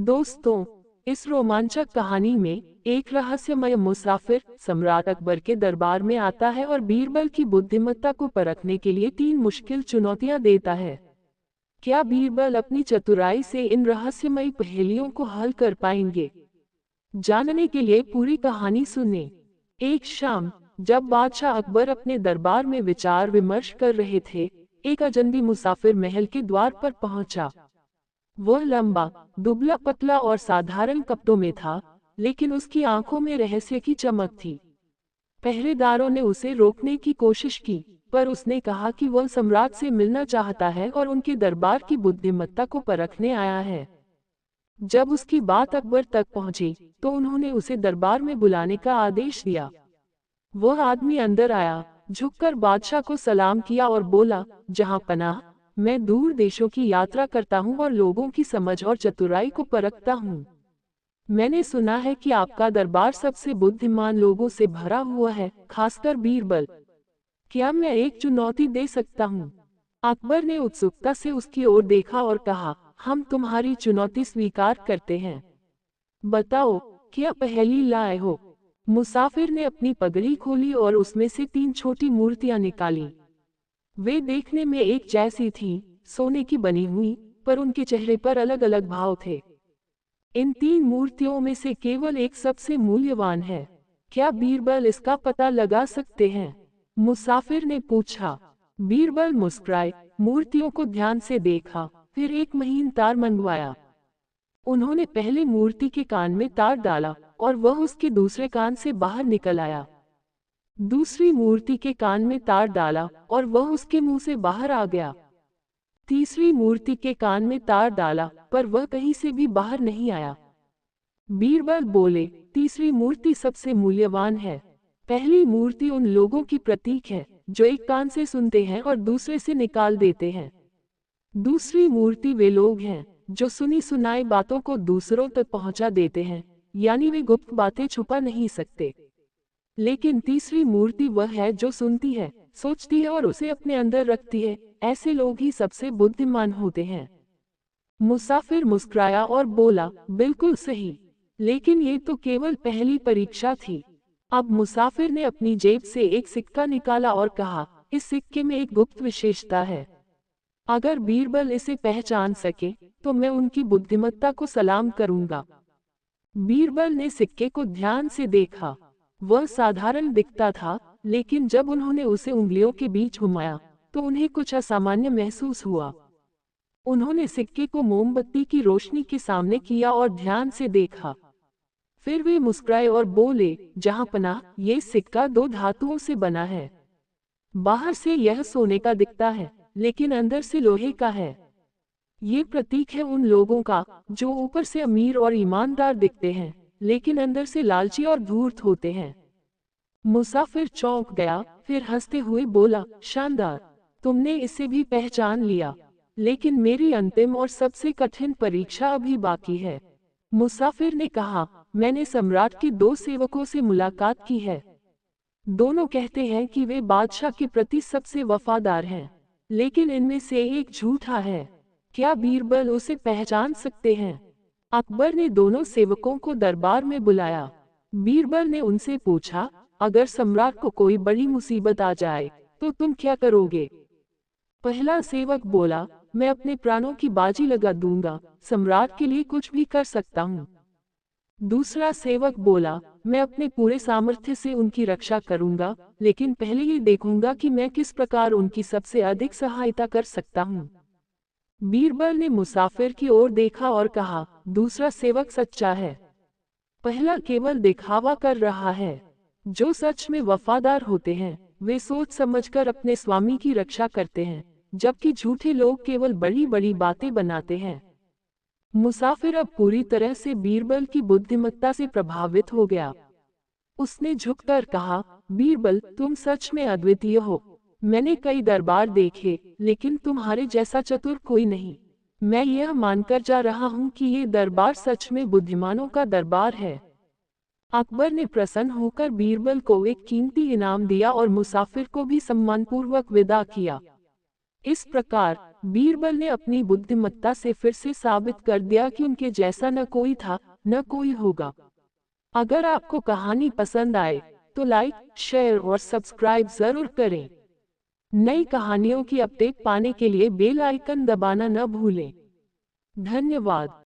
दोस्तों, इस रोमांचक कहानी में एक रहस्यमय मुसाफिर सम्राट अकबर के दरबार में आता है और बीरबल की बुद्धिमत्ता को परखने के लिए 3 मुश्किल चुनौतियां देता है। क्या बीरबल अपनी चतुराई से इन रहस्यमयी पहेलियों को हल कर पाएंगे? जानने के लिए पूरी कहानी सुनें। एक शाम, जब बादशाह अकबर अपने दरबार में विचार विमर्श कर रहे थे, एक अजनबी मुसाफिर महल के द्वार पर पहुंचा। वह लंबा, दुबला पतला और साधारण कपड़ों में था, लेकिन उसकी आंखों में रहस्य की चमक थी। पहरेदारों ने उसे रोकने की कोशिश की, पर उसने कहा कि वह सम्राट से मिलना चाहता है और उनके दरबार की बुद्धिमत्ता को परखने आया है। जब उसकी बात अकबर तक पहुंची, तो उन्होंने उसे दरबार में बुलाने का आदेश दिया। वह आदमी अंदर आया, झुककर बादशाह को सलाम किया और बोला, जहां पनाह, मैं दूर देशों की यात्रा करता हूं और लोगों की समझ और चतुराई को परखता हूं। मैंने सुना है कि आपका दरबार सबसे बुद्धिमान लोगों से भरा हुआ है, खासकर बीरबल। क्या मैं एक चुनौती दे सकता हूं? अकबर ने उत्सुकता से उसकी ओर देखा और कहा, हम तुम्हारी चुनौती स्वीकार करते हैं। बताओ, क्या पहेली लाए हो? मुसाफिर ने अपनी पगड़ी खोली और उसमें से 3 छोटी मूर्तियां निकाली। वे देखने में एक जैसी थीं, सोने की बनी हुई, पर उनके चेहरे पर अलग अलग भाव थे। इन 3 मूर्तियों में से केवल एक सबसे मूल्यवान है। क्या बीरबल इसका पता लगा सकते हैं? मुसाफिर ने पूछा। बीरबल मुस्कुराए, मूर्तियों को ध्यान से देखा, फिर एक महीन तार मंगवाया। उन्होंने पहली मूर्ति के कान में तार डाला और वह उसके दूसरे कान से बाहर निकल आया। दूसरी मूर्ति के कान में तार डाला और वह उसके मुंह से बाहर आ गया। तीसरी मूर्ति के कान में तार डाला, पर वह कहीं से भी बाहर नहीं आया। बीरबल बोले, तीसरी मूर्ति सबसे मूल्यवान है। पहली मूर्ति उन लोगों की प्रतीक है, जो एक कान से सुनते हैं और दूसरे से निकाल देते हैं। दूसरी मूर्ति वे लोग हैं, जो सुनी सुनाई बातों को दूसरों तक पहुंचा देते हैं, यानी वे गुप्त बातें छुपा नहीं सकते। लेकिन तीसरी मूर्ति वह है जो सुनती है, सोचती है और उसे अपने अंदर रखती है। ऐसे लोग ही सबसे बुद्धिमान होते हैं। मुसाफिर मुस्कुराया और बोला, बिल्कुल सही, लेकिन ये तो केवल पहली परीक्षा थी। अब मुसाफिर ने अपनी जेब से एक सिक्का निकाला और कहा, इस सिक्के में एक गुप्त विशेषता है। अगर बीरबल इसे पहचान सके, तो मैं उनकी बुद्धिमत्ता को सलाम करूंगा। बीरबल ने सिक्के को ध्यान से देखा। वह साधारण दिखता था, लेकिन जब उन्होंने उसे उंगलियों के बीच घुमाया, तो उन्हें कुछ असामान्य महसूस हुआ। उन्होंने सिक्के को मोमबत्ती की रोशनी के सामने किया और ध्यान से देखा। फिर वे मुस्कुराए और बोले, जहां पनाह, ये सिक्का 2 धातुओं से बना है। बाहर से यह सोने का दिखता है, लेकिन अंदर से लोहे का है। ये प्रतीक है उन लोगों का, जो ऊपर से अमीर और ईमानदार दिखते हैं, लेकिन अंदर से लालची और धूर्त होते हैं। मुसाफिर चौंक गया, फिर हंसते हुए बोला, शानदार, तुमने इसे भी पहचान लिया। लेकिन मेरी अंतिम और सबसे कठिन परीक्षा अभी बाकी है। मुसाफिर ने कहा, मैंने सम्राट के 2 सेवकों से मुलाकात की है। दोनों कहते हैं कि वे बादशाह के प्रति सबसे वफादार हैं, लेकिन इनमें से एक झूठा है। क्या बीरबल उसे पहचान सकते हैं? अकबर ने दोनों सेवकों को दरबार में बुलाया। बीरबल ने उनसे पूछा, अगर सम्राट को कोई बड़ी मुसीबत आ जाए, तो तुम क्या करोगे? पहला सेवक बोला, मैं अपने प्राणों की बाजी लगा दूंगा, सम्राट के लिए कुछ भी कर सकता हूँ। दूसरा सेवक बोला, मैं अपने पूरे सामर्थ्य से उनकी रक्षा करूंगा, लेकिन पहले ये देखूंगा कि मैं किस प्रकार उनकी सबसे अधिक सहायता कर सकता हूँ। बीरबल ने मुसाफिर की ओर देखा और कहा, दूसरा सेवक सच्चा है। पहला केवल दिखावा कर रहा है। जो सच में वफादार होते हैं, वे सोच समझकर अपने स्वामी की रक्षा करते हैं, जबकि झूठे लोग केवल बड़ी बड़ी बातें बनाते हैं। मुसाफिर अब पूरी तरह से बीरबल की बुद्धिमत्ता से प्रभावित हो गया। उसने झुककर कहा, बीरबल, तुम सच में अद्वितीय हो। मैंने कई दरबार देखे, लेकिन तुम्हारे जैसा चतुर कोई नहीं। मैं यह मानकर जा रहा हूँ कि ये दरबार सच में बुद्धिमानों का दरबार है। अकबर ने प्रसन्न होकर बीरबल को एक कीमती इनाम दिया और मुसाफिर को भी सम्मानपूर्वक विदा किया। इस प्रकार बीरबल ने अपनी बुद्धिमत्ता से फिर से साबित कर दिया कि उनके जैसा न कोई था, न कोई होगा। अगर आपको कहानी पसंद आए, तो लाइक, शेयर और सब्सक्राइब जरूर करें। नई कहानियों की अपडेट पाने के लिए बेल आइकन दबाना न भूलें। धन्यवाद।